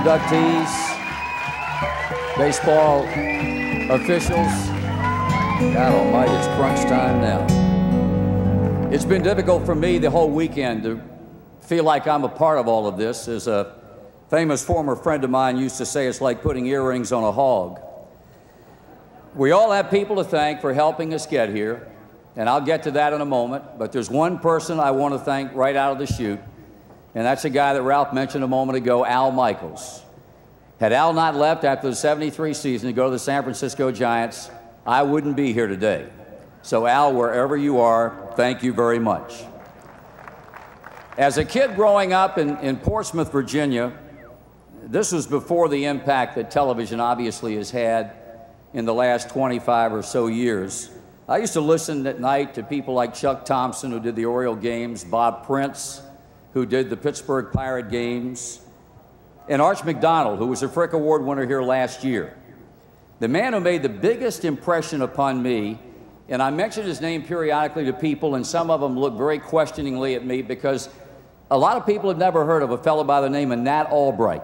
inductees, baseball officials. God almighty, it's crunch time now. It's been difficult for me the whole weekend to feel like I'm a part of all of this. As a famous former friend of mine used to say, it's like putting earrings on a hog. We all have people to thank for helping us get here, and I'll get to that in a moment, but there's one person I want to thank right out of the chute, and that's a guy that Ralph mentioned a moment ago, Al Michaels. Had Al not left after the '73 season to go to the San Francisco Giants, I wouldn't be here today. So Al, wherever you are, thank you very much. As a kid growing up in Portsmouth, Virginia, this was before the impact that television obviously has had in the last 25 or so years. I used to listen at night to people like Chuck Thompson, who did the Oriole games, Bob Prince, who did the Pittsburgh Pirate games, and Arch McDonald, who was a Frick Award winner here last year. The man who made the biggest impression upon me, and I mention his name periodically to people, and some of them look very questioningly at me because a lot of people have never heard of a fellow by the name of Nat Albright.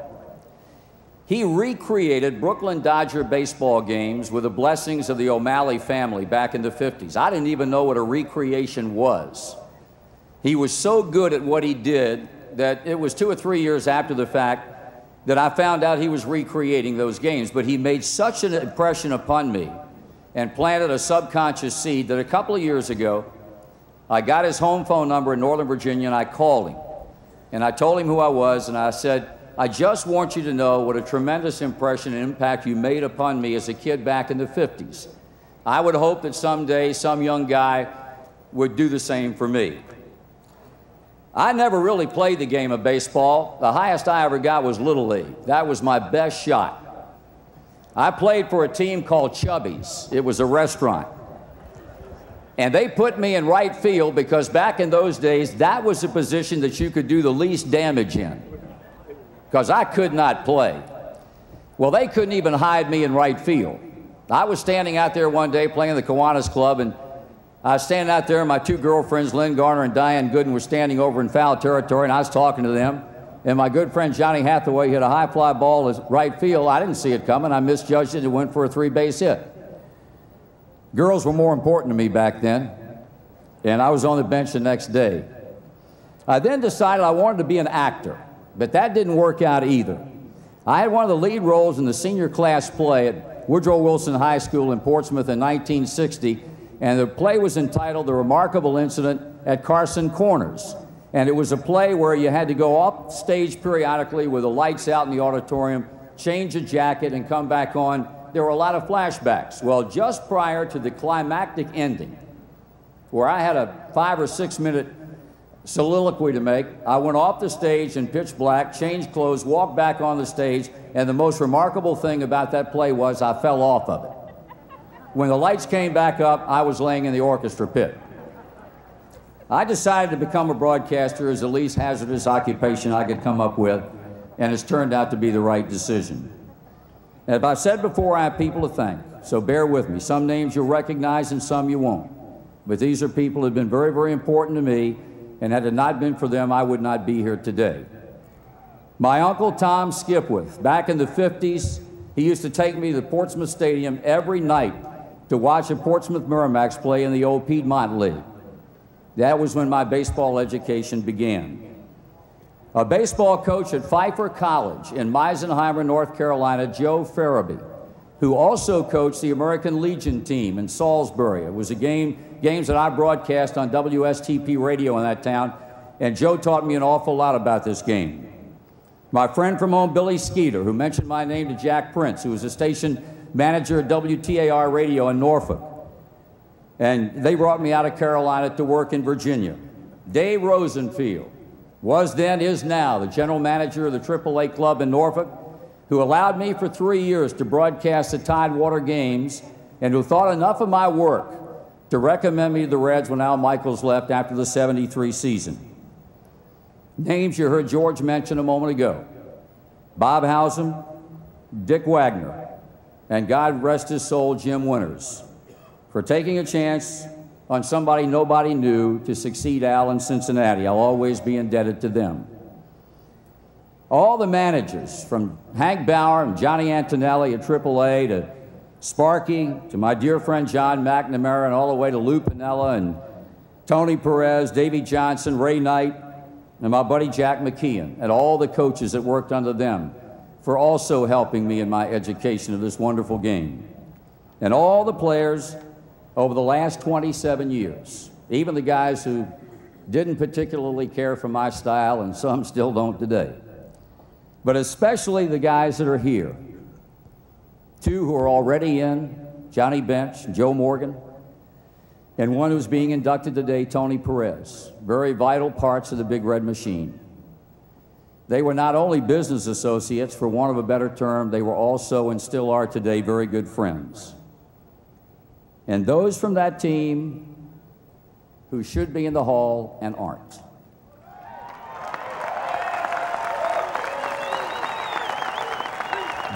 He recreated Brooklyn Dodger baseball games with the blessings of the O'Malley family back in the 50s. I didn't even know what a recreation was. He was so good at what he did that it was 2 or 3 years after the fact that I found out he was recreating those games. But he made such an impression upon me and planted a subconscious seed that a couple of years ago, I got his home phone number in Northern Virginia and I called him. And I told him who I was, and I said, I just want you to know what a tremendous impression and impact you made upon me as a kid back in the 50s. I would hope that someday some young guy would do the same for me. I never really played the game of baseball. The highest I ever got was Little League. That was my best shot. I played for a team called Chubby's. It was a restaurant. And they put me in right field because back in those days, that was the position that you could do the least damage in, because I could not play. Well, they couldn't even hide me in right field. I was standing out there one day playing the Kiwanis Club, and I was standing out there, and my two girlfriends, Lynn Garner and Diane Gooden, were standing over in foul territory, and I was talking to them. And my good friend Johnny Hathaway hit a high fly ball to right field. I didn't see it coming. I misjudged it and went for a 3-base hit. Girls were more important to me back then, and I was on the bench the next day. I then decided I wanted to be an actor, but that didn't work out either. I had one of the lead roles in the senior class play at Woodrow Wilson High School in Portsmouth in 1960, and the play was entitled The Remarkable Incident at Carson Corners. And it was a play where you had to go off stage periodically with the lights out in the auditorium, change a jacket, and come back on. There were a lot of flashbacks. Well, just prior to the climactic ending, where I had a 5 or 6 minute soliloquy to make, I went off the stage in pitch black, changed clothes, walked back on the stage, and the most remarkable thing about that play was I fell off of it. When the lights came back up, I was laying in the orchestra pit. I decided to become a broadcaster as the least hazardous occupation I could come up with, and it's turned out to be the right decision. As I've said before, I have people to thank, so bear with me. Some names you'll recognize and some you won't. But these are people who have been very, very important to me, and had it not been for them, I would not be here today. My uncle, Tom Skipwith, back in the 50s, he used to take me to Portsmouth Stadium every night to watch the Portsmouth Merrimacs play in the old Piedmont League. That was when my baseball education began. A baseball coach at Pfeiffer College in Meisenheimer, North Carolina, Joe Farabee, who also coached the American Legion team in Salisbury. It was games that I broadcast on WSTP radio in that town, and Joe taught me an awful lot about this game. My friend from home, Billy Skeeter, who mentioned my name to Jack Prince, who was a station manager at WTAR radio in Norfolk. And they brought me out of Carolina to work in Virginia. Dave Rosenfield was then, is now, the general manager of the AAA club in Norfolk, who allowed me for 3 years to broadcast the Tidewater games, and who thought enough of my work to recommend me to the Reds when Al Michaels left after the '73 season. Names you heard George mention a moment ago: Bob Howsam, Dick Wagner, and God rest his soul, Jim Winters, for taking a chance on somebody nobody knew to succeed Al in Cincinnati. I'll always be indebted to them. All the managers, from Hank Bauer and Johnny Antonelli at AAA to Sparky, to my dear friend John McNamara, and all the way to Lou Piniella and Tony Perez, Davey Johnson, Ray Knight, and my buddy Jack McKeon, and all the coaches that worked under them for also helping me in my education of this wonderful game. And all the players over the last 27 years, even the guys who didn't particularly care for my style, and some still don't today. But especially the guys that are here. Two who are already in, Johnny Bench and Joe Morgan, and one who's being inducted today, Tony Perez. Very vital parts of the Big Red Machine. They were not only business associates, for want of a better term, they were also, and still are today, very good friends. And those from that team who should be in the hall and aren't.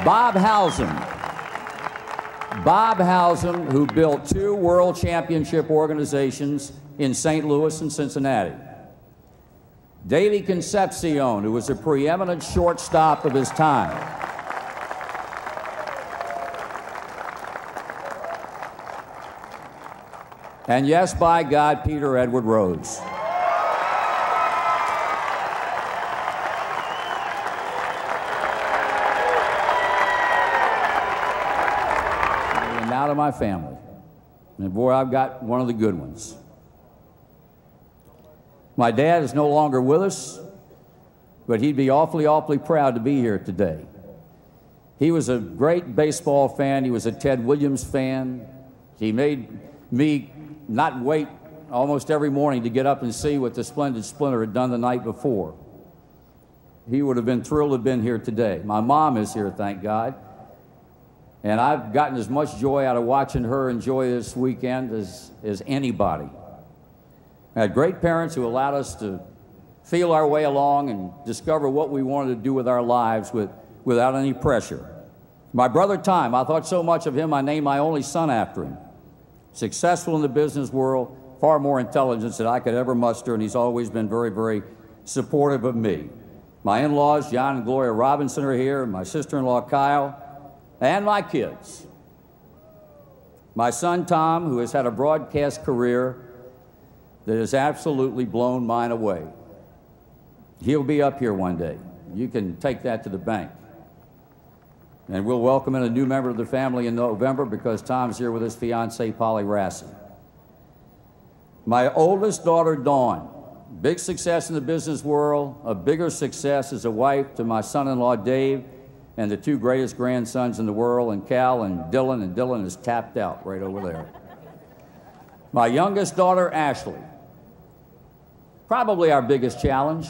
Bob Howsam, who built 2 world championship organizations in St. Louis and Cincinnati. Davey Concepcion, who was a preeminent shortstop of his time. And yes, by God, Peter Edward Rose. And now to my family. And boy, I've got one of the good ones. My dad is no longer with us, but he'd be awfully, awfully proud to be here today. He was a great baseball fan. He was a Ted Williams fan. He made me not wait almost every morning to get up and see what the Splendid Splinter had done the night before. He would have been thrilled to have been here today. My mom is here, thank God. And I've gotten as much joy out of watching her enjoy this weekend as anybody. I had great parents who allowed us to feel our way along and discover what we wanted to do with our lives without any pressure. My brother Tom, I thought so much of him, I named my only son after him. Successful in the business world, far more intelligence than I could ever muster, and he's always been very, very supportive of me. My in-laws, John and Gloria Robinson, are here, my sister-in-law, Kyle, and my kids. My son, Tom, who has had a broadcast career that has absolutely blown mine away. He'll be up here one day. You can take that to the bank. And we'll welcome in a new member of the family in November because Tom's here with his fiancée, Polly Rassi. My oldest daughter, Dawn, big success in the business world, a bigger success as a wife to my son-in-law, Dave, and the 2 greatest grandsons in the world, and Cal and Dylan is tapped out right over there. My youngest daughter, Ashley, probably our biggest challenge,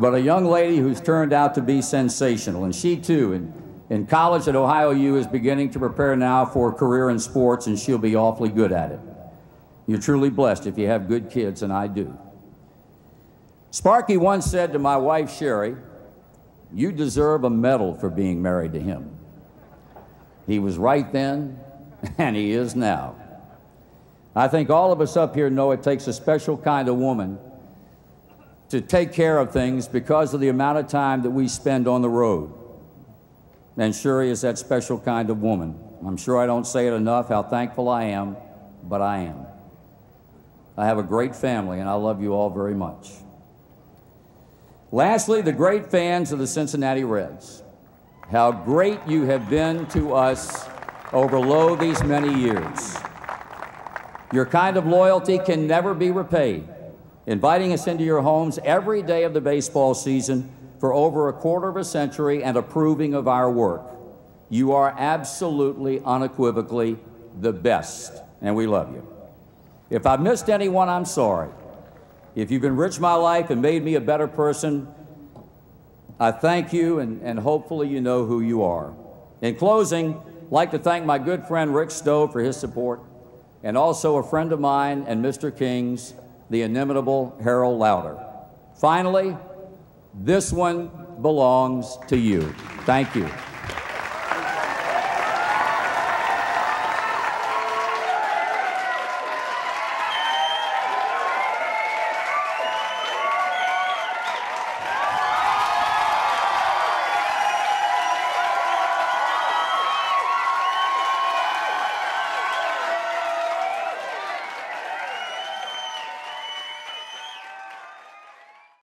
but a young lady who's turned out to be sensational, and she too, in college at Ohio U, is beginning to prepare now for a career in sports, and she'll be awfully good at it. You're truly blessed if you have good kids, and I do. Sparky once said to my wife, Sherry, "You deserve a medal for being married to him." He was right then, and he is now. I think all of us up here know it takes a special kind of woman to take care of things because of the amount of time that we spend on the road. And Sherry is that special kind of woman. I'm sure I don't say it enough how thankful I am, but I am. I have a great family, and I love you all very much. Lastly, the great fans of the Cincinnati Reds. How great you have been to us over these many years. Your kind of loyalty can never be repaid, inviting us into your homes every day of the baseball season for over a quarter of a century and approving of our work. You are absolutely, unequivocally the best, and we love you. If I've missed anyone, I'm sorry. If you've enriched my life and made me a better person, I thank you, and hopefully you know who you are. In closing, I'd like to thank my good friend Rick Stowe for his support, and also a friend of mine and Mr. King's, the inimitable Harold Lauder. Finally, this one belongs to you. Thank you.